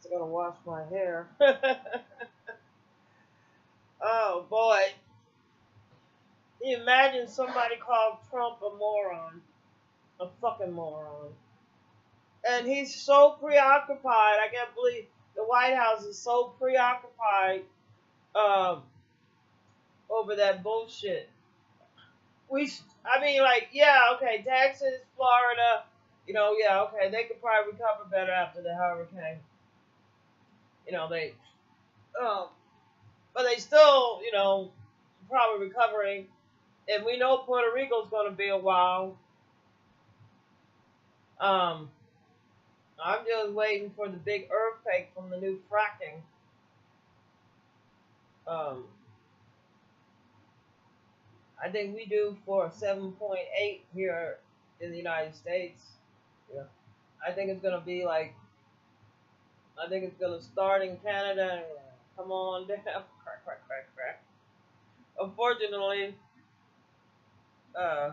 I gotta wash my hair. Oh boy. Can you imagine somebody called Trump a moron? A fucking moron. And he's so preoccupied. I can't believe the White House is so preoccupied um, over that bullshit. I mean, like, yeah, okay, Texas, Florida, yeah, okay, they could probably recover better after the hurricane. They, um, but they still, probably recovering. And we know Puerto Rico's going to be a while. Um, I'm just waiting for the big earthquake from the new fracking. Um, I think we do for 7.8 here in the United States. Yeah. I think it's gonna be like I think it's gonna start in Canada and come on down. Crack, crack, crack, crack. Unfortunately, uh,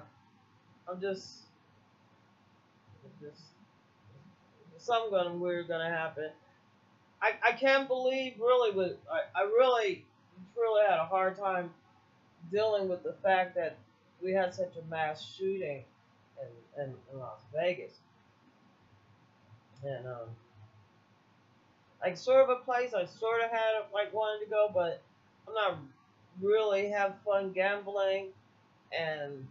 I'm just something weird gonna happen. I can't believe really I really truly had a hard time dealing with the fact that we had such a mass shooting in Las Vegas. And like sort of a place I sort of had like wanted to go, but I'm not really have fun gambling. And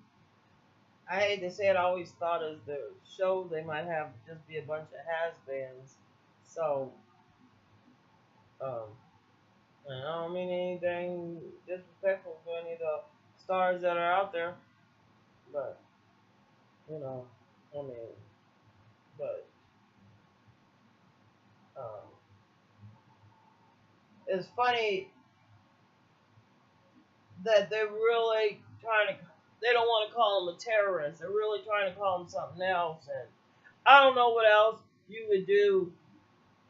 I hate to say it, I always thought as the show they might have just be a bunch of has-beens. So um, and I don't mean anything disrespectful to any of the stars that are out there, but you know, I mean, but um, it's funny that they're really trying to. They don't want to call him a terrorist. They're really trying to call him something else, and I don't know what else you would do.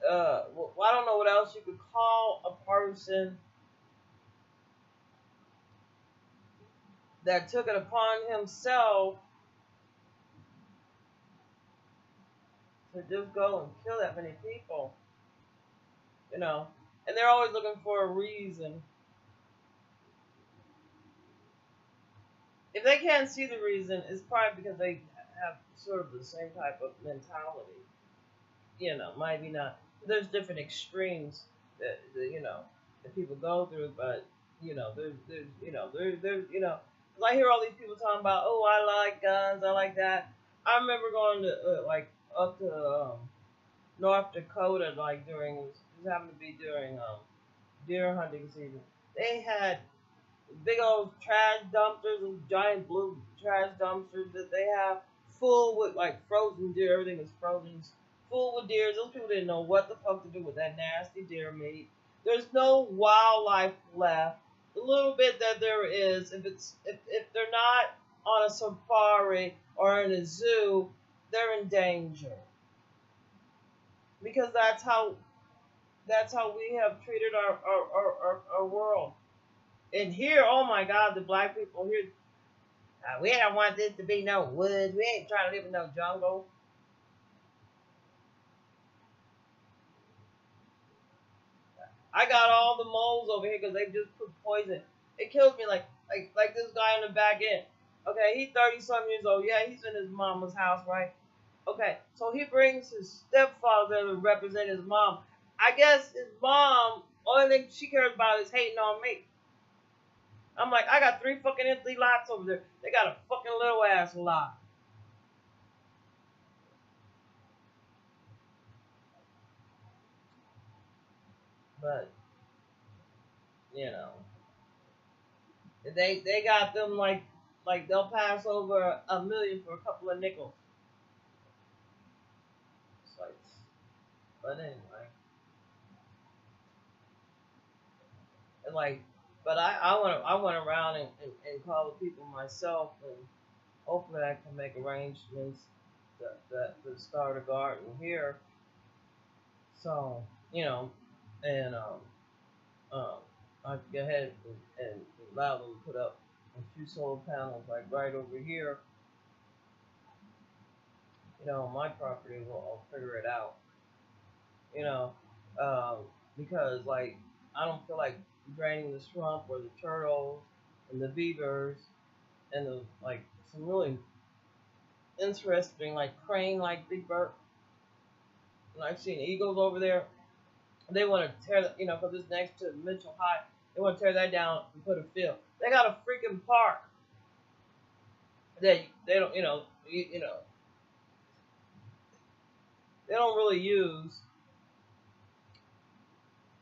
I don't know what else you could call a person that took it upon himself to just go and kill that many people. You know, and they're always looking for a reason. If they can't see the reason, it's probably because they have sort of the same type of mentality. Maybe not. There's different extremes that that people go through, but there's 'cause I hear all these people talking about, oh, I like guns, I like that. I remember going to like up to North Dakota, like during it happened to be during deer hunting season. They had big old trash dumpsters, those giant blue trash dumpsters that they have full with like frozen deer. Everything is frozen, full with deer. Those people didn't know what the fuck to do with that nasty deer meat. There's no wildlife left. The little bit that there is, if they're not on a safari or in a zoo, they're in danger because that's how we have treated our world. And here, oh my God, the black people here, we don't want this to be no woods. We ain't trying to live in no jungle. I got all the moles over here because they just put poison. It kills me like this guy in the back end. Okay, he's 30 some years old. Yeah, he's in his mama's house, right? Okay, so he brings his stepfather to represent his mom. I guess his mom, only thing she cares about is hating on me. I'm like, I got 3 fucking empty lots over there. They got a fucking little ass lot. But you know, they got them like they'll pass over a million for a couple of nickels. It's like, but anyway, and like, but I went around and called the people myself, and hopefully I can make arrangements to start a garden here. So and um, I can go ahead and allow them to put up a few solar panels like right over here. On my property. I'll figure it out. You know, um, because like I don't feel like draining the swamp or the turtles and the beavers and the like some really interesting like crane like big bird. And I've seen eagles over there. They want to tear the because it's next to Mitchell High. They want to tear that down and put a field. They got a freaking park that they don't they don't really use.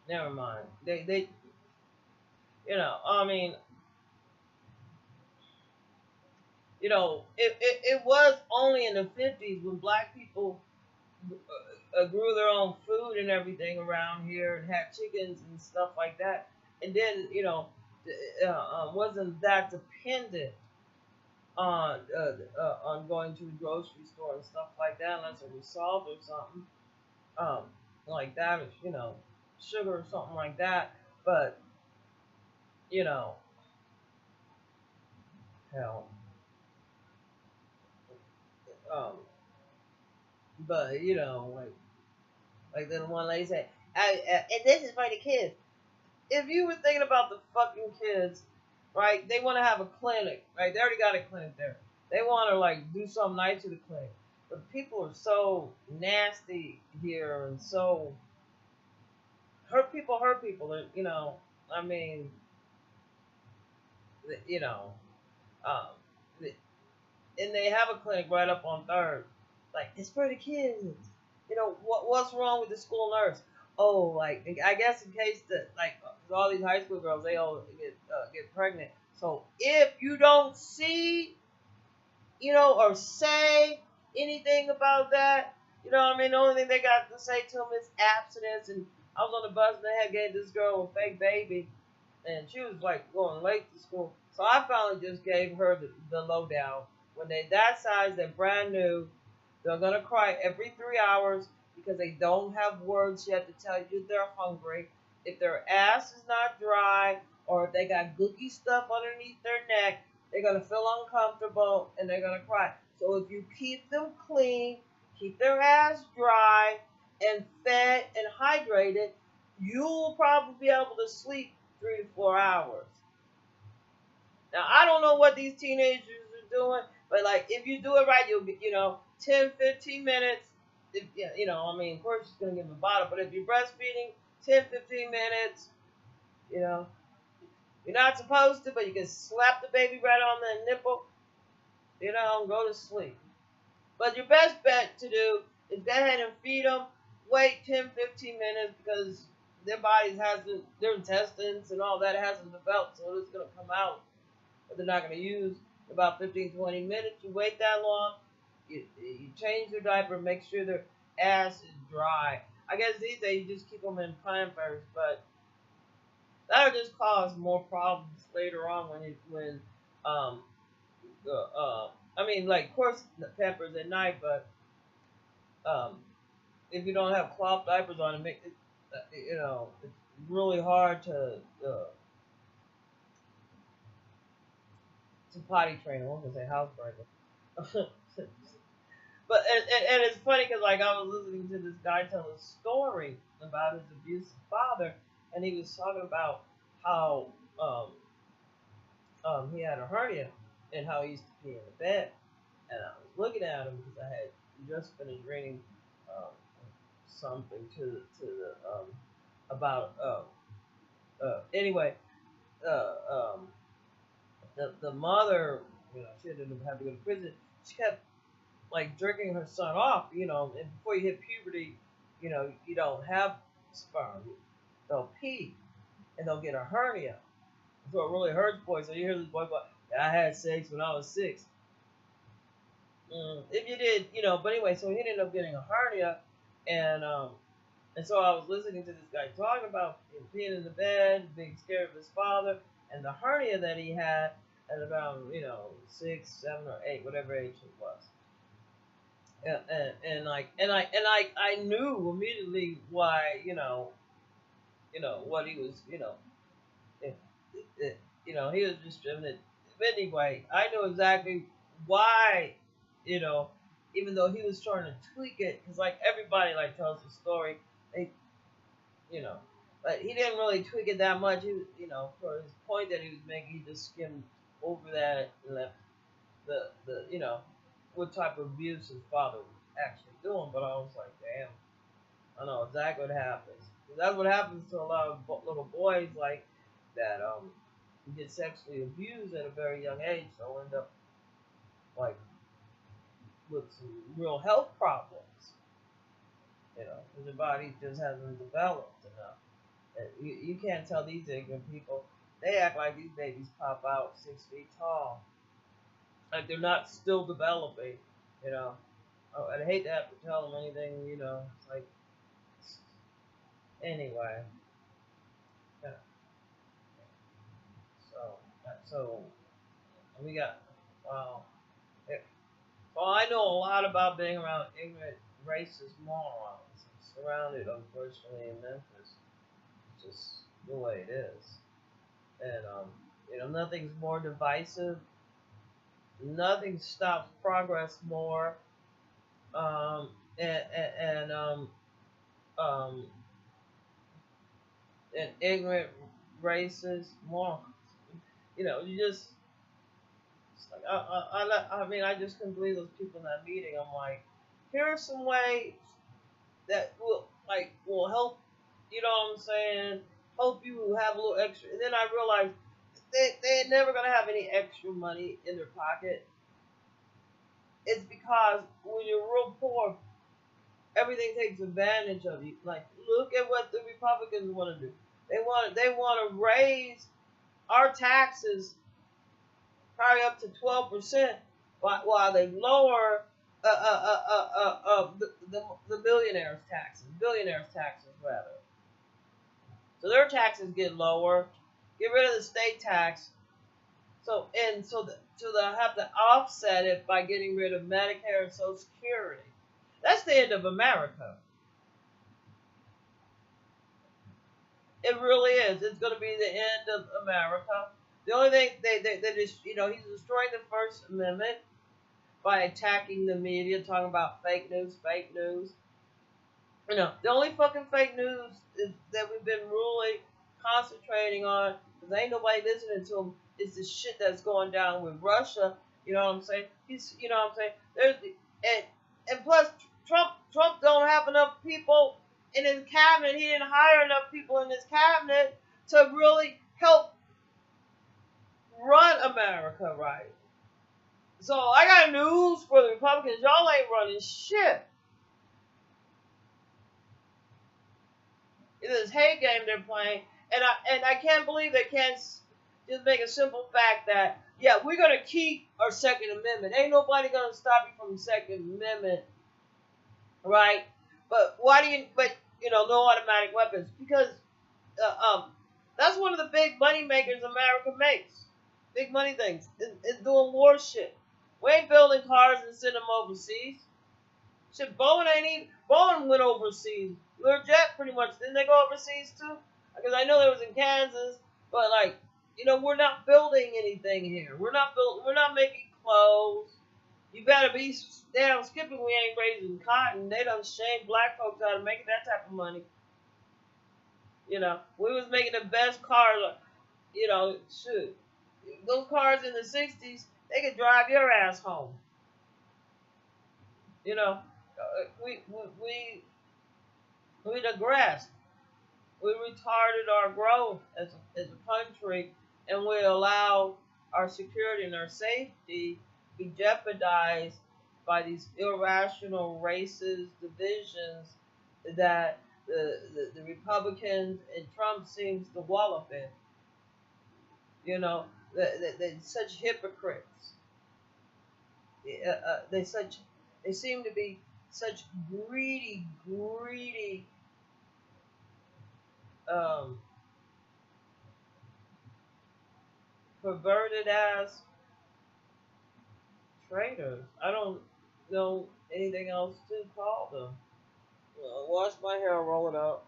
Never mind. They I mean it was only in the 50s when black people grew their own food and everything around here and had chickens and stuff like that. And then, wasn't that dependent on going to the grocery store and stuff like that unless it was salt or something um, like that, or, sugar or something like that. But, you know, hell. Um, but, like then one lady said, and this is for the kids. If you were thinking about the fucking kids, right? They want to have a clinic, right? They already got a clinic there. They want to like do something nice to the clinic, but people are so nasty here and so hurt people. Hurt people. That I mean, you know, um, and they have a clinic right up on Third. Like it's for the kids. What's wrong with the school nurse? Oh, like I guess in case that like 'cause all these high school girls they all get pregnant. So if you don't see or say anything about that, what I mean, the only thing they got to say to them is abstinence. And I was on the bus and they had gave this girl a fake baby, and she was like going late to school. So I finally just gave her the lowdown. When they that size, they're brand new. They're gonna cry every 3 hours because they don't have words yet to tell you they're hungry. If their ass is not dry or if they got gooky stuff underneath their neck, they're gonna feel uncomfortable and they're gonna cry. So if you keep them clean, keep their ass dry and fed and hydrated, you'll probably be able to sleep 3 to 4 hours. Now I don't know what these teenagers are doing, but like if you do it right, you'll get 10, 15 minutes. If, I mean, of course she's gonna give them a bottle, but if you're breastfeeding, 10, 15 minutes, you know, you're not supposed to, but you can slap the baby right on the nipple, and go to sleep. But your best bet to do is go ahead and feed them. Wait 10, 15 minutes because their bodies hasn't, their intestines and all that hasn't developed, so it's gonna come out. But they're not gonna use about 15, 20 minutes. You wait that long. You change their diaper, make sure their ass is dry. I guess these days you just keep them in Pampers, but that'll just cause more problems later on when um I mean like of course the Pampers at night, but um if you don't have cloth diapers on, it make it it's really hard to potty train. I was gonna say housebreaker. But and it's funny because like I was listening to this guy tell a story about his abusive father, and he was talking about how he had a hernia and how he used to pee in the bed, and I was looking at him because I had just finished reading um, something to the about anyway um, the mother she ended up having to go to prison. She kept like jerking her son off, and before you hit puberty, you don't have sperm. They'll pee and they'll get a hernia. So it really hurts boys. So you hear this boy go, I had sex when I was 6. If you did, but anyway, so he ended up getting a hernia, and and so I was listening to this guy talking about him peeing in the bed, being scared of his father, and the hernia that he had at about 6, 7, or 8, whatever age it was. And I knew immediately why what he was it, he was just driven it. But anyway, I knew exactly why you know even though he was trying to tweak it because like everybody like tells a story, they you know. But he didn't really tweak it that much. He, for his point that he was making, he just skimmed over that and left the what type of abuse his father was actually doing. But I was like, damn, I know exactly what happens. That's what happens to a lot of little boys like that. Get sexually abused at a very young age. They'll end up like with some real health problems. Because their body just hasn't developed enough. And you can't tell these ignorant people. They act like these babies pop out 6 feet tall, like they're not still developing. You know, I'd hate to have to tell them anything. It's like anyway. Yeah. So we got wow. Yeah. Well, I know a lot about being around ignorant, racist morons. I'm surrounded, unfortunately, in Memphis. It's just the way it is. And nothing's more divisive. Nothing stops progress more. Um, and um, and ignorant, racist morons. You just it's like I mean, I just couldn't believe those people in that meeting. I'm like, here are some ways that will help. You know what I'm saying? Help you have a little extra. And then I realized they're never gonna have any extra money in their pocket. It's because when you're real poor, everything takes advantage of you. Like, look at what the Republicans want to do. They want to raise our taxes probably up to 12%, while they lower the billionaires taxes rather. So their taxes get lower. Get rid of the state tax. So they'll have to offset it by getting rid of Medicare and Social Security. That's the end of America. It really is. It's going to be the end of America. The only thing they just, he's destroying the First Amendment by attacking the media, talking about fake news, fake news. The only fucking fake news is that we've been really concentrating on, because ain't nobody listening to him, is the shit that's going down with Russia. You know what I'm saying? You know what I'm saying? And plus, Trump don't have enough people in his cabinet. He didn't hire enough people in his cabinet to really help run America right. So I got news for the Republicans. Y'all ain't running shit. It's this hate game they're playing, and I can't believe they can't just make a simple fact that, yeah, we're gonna keep our Second Amendment. Ain't nobody gonna stop you from the Second Amendment, right? But why do you? But no automatic weapons, because that's one of the big money makers America makes. Big money things is doing war shit. We ain't building cars and sending them overseas. Shit, Boeing went overseas. Learjet pretty much, didn't they go overseas too? Because I know there was in Kansas, but we're not building anything here. We're not making clothes. You better be damn skipping. We ain't raising cotton. They done shame black folks out of making that type of money. We was making the best cars. Shoot, those cars in the '60s, they could drive your ass home. We digressed. We retarded our growth as a country, and we allow our security and our safety to be jeopardized by these irrational racist divisions that the Republicans and Trump seems to wallop in. They're such hypocrites. They seem to be such greedy, um, perverted ass traitors. I don't know anything else to call them. Wash my hair, roll it up.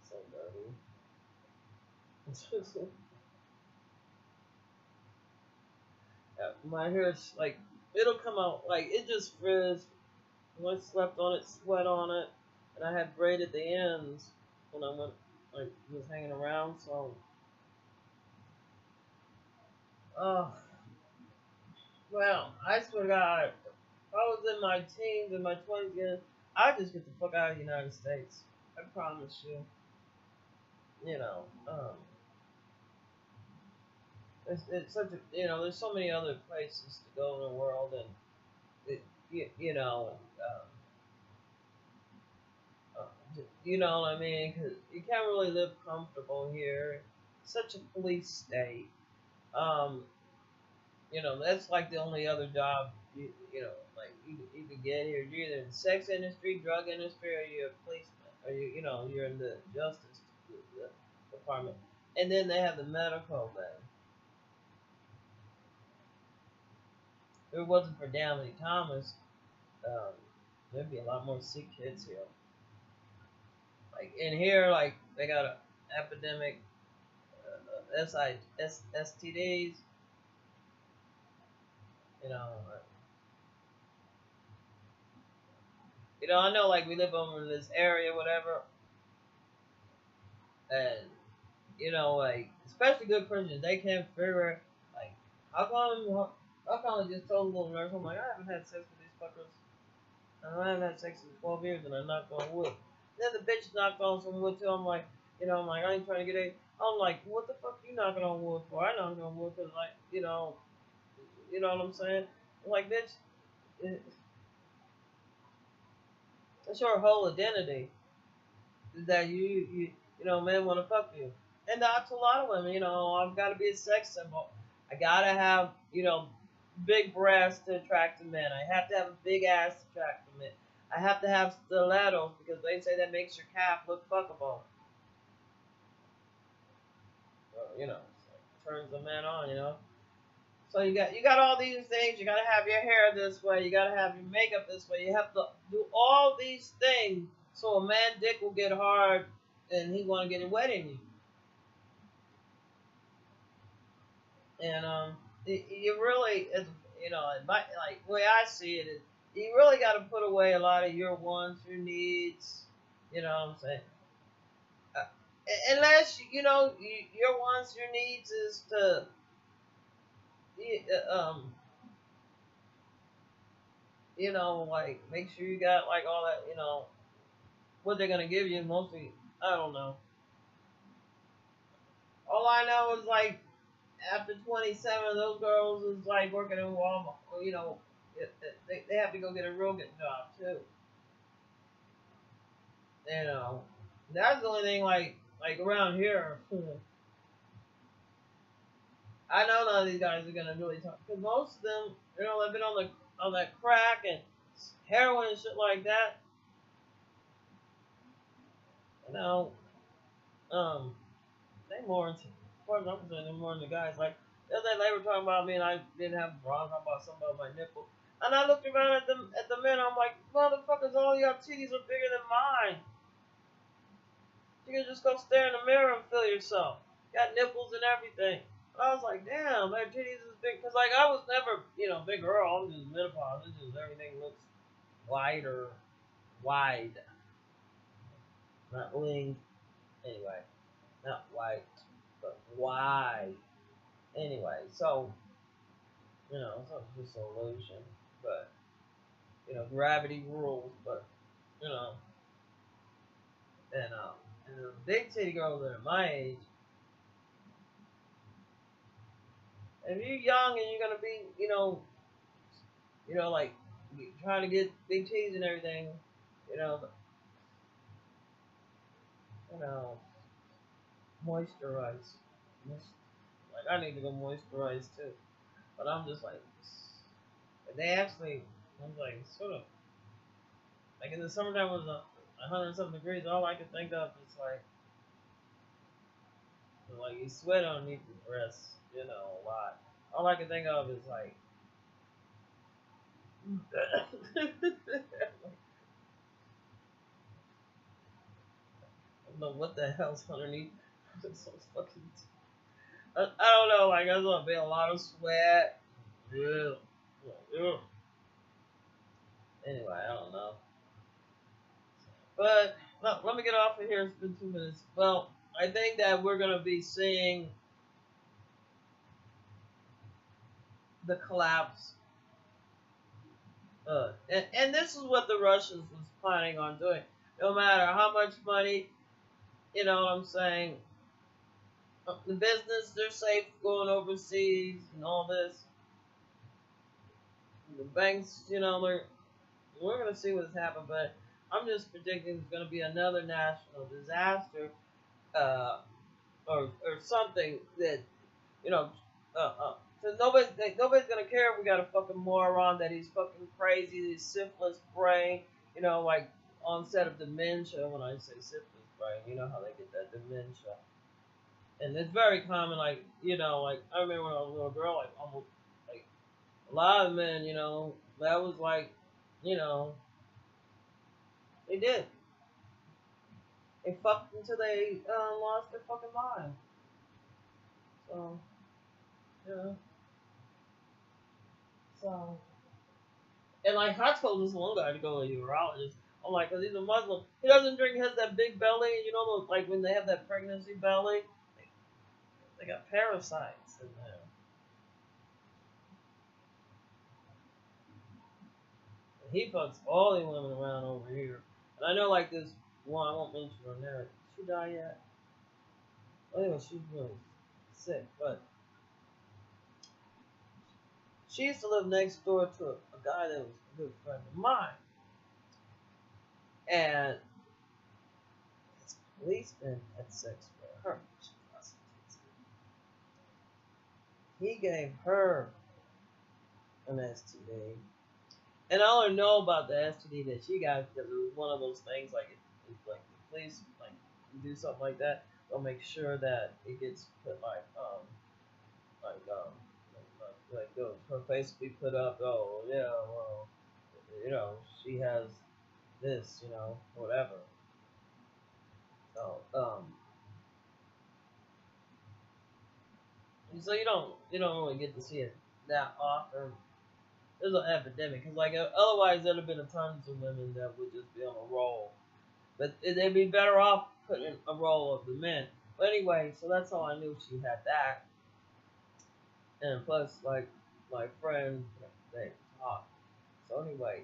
So dirty. My hair's like, it'll come out like it just frizz I slept on it, sweat on it, and I had braided the ends when I went, like, was hanging around. So, oh, well, I swear to God, if I was in my teens and my 20s again, I'd just get the fuck out of the United States. I promise you. You know, it's such a, there's so many other places to go in the world, and you know, uh, you know what I mean? Because you can't really live comfortable here. It's such a police state. Um, that's like the only other job like you could get here. You're either in the sex industry, drug industry, or you're a policeman, or you're in the justice department. And then they have the medical thing. If it wasn't for Downey Thomas, um, there'd be a lot more sick kids here. Like in here, like they got an epidemic, STDs. You know, I know like we live over in this area, whatever, and like especially good Christians, they can't figure like how come I just told a little nurse, I'm like, I haven't had sex with these fuckers. I haven't had sex in 12 years and I knocked on wood. Then the bitch knocked on some wood too. I'm like, I ain't trying to get a. I'm like, what the fuck you knocking on wood for? I knocked on wood because, like, you know what I'm saying? I'm like, bitch, it's your whole identity is that men want to fuck you. And that's a lot of women, I've got to be a sex symbol. I gotta have, big breasts to attract the men. I have to have a big ass to attract the men. I have to have stilettos because they say that makes your calf look fuckable. So, turns the man on. So you got all these things. You gotta have your hair this way. You gotta have your makeup this way. You have to do all these things so a man dick will get hard and he want to get it wet in you. And you really, like the way I see it is, you really got to put away a lot of your wants, your needs. You know what I'm saying? Uh, unless your wants, your needs is to like make sure you got like all that, what they're gonna give you. Mostly, I don't know. All I know is like after 27, those girls is like working in Walmart. They have to go get a real good job too. You know, that's the only thing like around here. I know none of these guys are gonna really talk because most of them, they've been on that crack and heroin and shit like that. You know, um, they more into, as far as I'm concerned, they're more into guys. Like the other day they were talking about me and I didn't have a bra, talking about something about my nipple. And I looked around at the men. I'm like, motherfuckers, all your titties are bigger than mine. You can just go stare in the mirror and feel yourself. Got nipples and everything. I was like, damn, my titties is big. Because, like, I was never, big girl. I'm just menopause. It's just everything looks wider, wide. Not winged. Anyway, not white, but wide. Anyway, so, it's just an illusion. But, gravity rules. But, you know, and the big titty girls that are my age, if you're young and you're gonna be, like trying to get big titties and everything, you know, you know, moisturize. Like I need to go moisturize too, but I'm just like, they actually, I'm like sort of like in the summertime it was 100 something degrees. All I could think of is like you sweat underneath your breasts, a lot. All I can think of is like. I don't know what the hell's underneath. It's so fucking. I don't know. Like there's gonna be a lot of sweat. Yeah. Yeah. Anyway, I don't know. But no, let me get off of here. It's been 2 minutes. Well, I think that we're gonna be seeing the collapse. And this is what the Russians was planning on doing. No matter how much money, you know what I'm saying. The business, they're safe going overseas and all this. The banks, we're gonna see what's happened, but I'm just predicting there's gonna be another national disaster, uh, or something that you know, so nobody's gonna care if we got a fucking moron that he's fucking crazy, he's syphilis brain, like onset of dementia. When I say syphilis brain, you know how they get that dementia, and it's very common. Like I remember when I was a little girl, like almost like a lot of men, that was like, you know, they did. They fucked until they lost their fucking mind. So, you know, so. And like I told this one guy to go to a urologist. I'm like, cause he's a Muslim. He doesn't drink. He has that big belly. Like when they have that pregnancy belly, they got parasites in there. And he fucks all the women around over here. And I know like this one. I won't mention her name. Did she die yet? Well, anyway, she's really sick, but she used to live next door to a guy that was a good friend of mine, and his policeman had sex with her. He gave her an STD, and I only know about the STD that she got because it was one of those things like it's like the police like do something like that. They'll make sure that it gets put like her face will be put up. Oh yeah, well, she has this, whatever. So so you don't really get to see it that often. There's an epidemic because like otherwise there'd have been tons of women that would just be on a roll, but they'd be better off putting a roll of the men. But anyway, so that's how I knew she had that, and plus like my friend they talked. So anyway,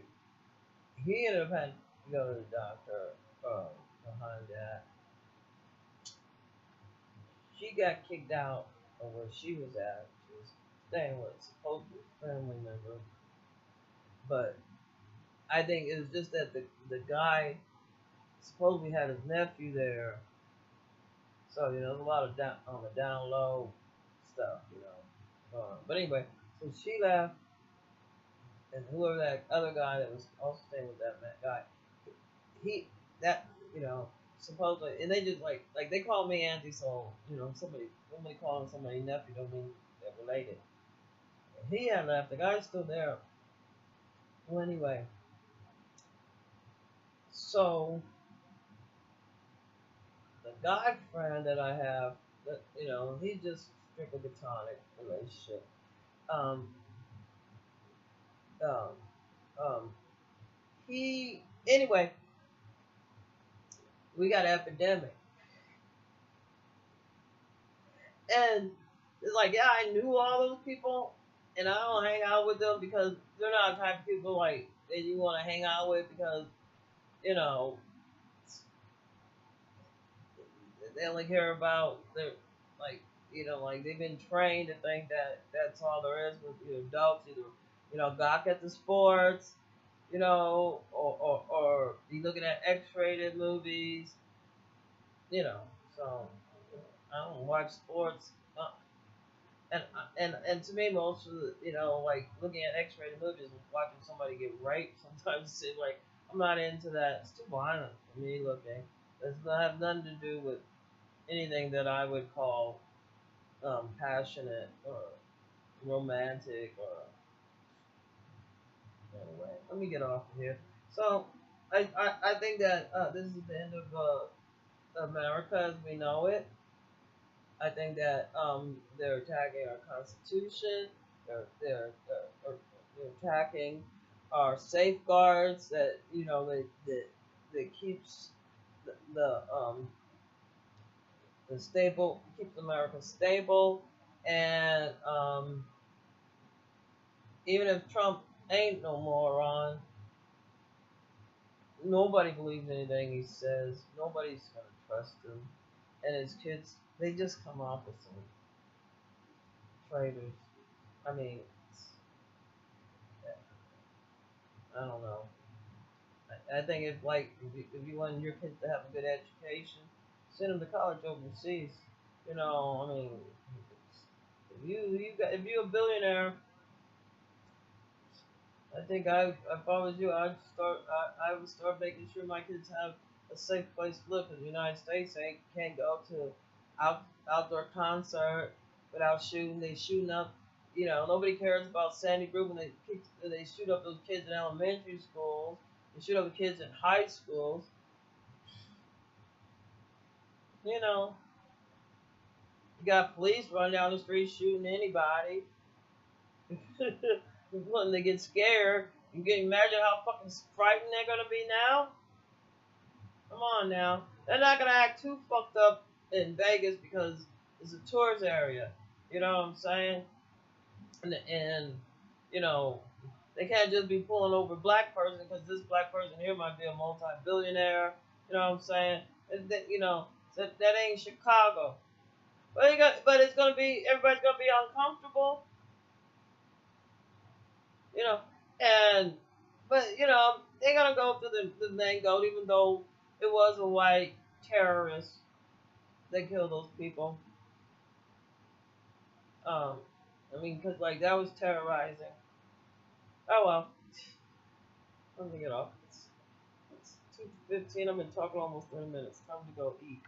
he ended up having to go to the doctor behind that. She got kicked out of where she was at. She was staying with a supposed family member, but I think it was just that the guy supposedly had his nephew there, so there's a lot of down on the down low stuff, But anyway, so she left, and whoever that other guy that was also staying with that guy, he that you know supposedly, and they just like they call me auntie, so somebody calling somebody nephew don't mean they're related. He had left. The guy's still there. Well, anyway, so the guy friend that I have, that he's just strictly platonic relationship. Um, um, um, he anyway, we got an epidemic, and it's like yeah, I knew all those people, and I don't hang out with them because they're not the type of people like that you want to hang out with because you know they only care about their like like they've been trained to think that that's all there is with adults either gawk at the sports or be looking at X-rated movies so I don't watch sports and to me most of the like looking at X-rated movies and watching somebody get raped sometimes seems like I'm not into that. It's too violent for me looking. It doesn't have nothing to do with anything that I would call passionate or romantic or anyway. Let me get off of here. So I think that this is the end of America as we know it. I think that they're attacking our Constitution. They're attacking our safeguards that that keeps the stable, keeps America stable, and even if Trump ain't no moron, nobody believes anything he says. Nobody's gonna trust him, and his kids, they just come off as some traitors. I mean, I don't know. I think if you want your kids to have a good education, send them to college overseas. I mean, if you're a billionaire, I think if I was you, I would start making sure my kids have a safe place to live. Because the United States ain't can't go to outdoor concert without shooting. They shooting up. Nobody cares about Sandy Group when they shoot up those kids in elementary schools. They shoot up the kids in high schools. You know, you got police running down the street shooting anybody. When they get scared, you can imagine how fucking frightened they're gonna be now. Come on now, they're not gonna act too fucked up in Vegas because it's a tourist area. You know what I'm saying? And you know they can't just be pulling over black person because this black person here might be a multi-billionaire. You know what I'm saying? That ain't Chicago. But it's gonna be everybody's gonna be uncomfortable. You know, and but they're gonna go to the main goat even though it was a white terrorist that killed those people. Um, I mean, cause like that was terrorizing. Oh well, let me get off. It's 2:15. I've been talking almost 30 minutes. Time to go eat.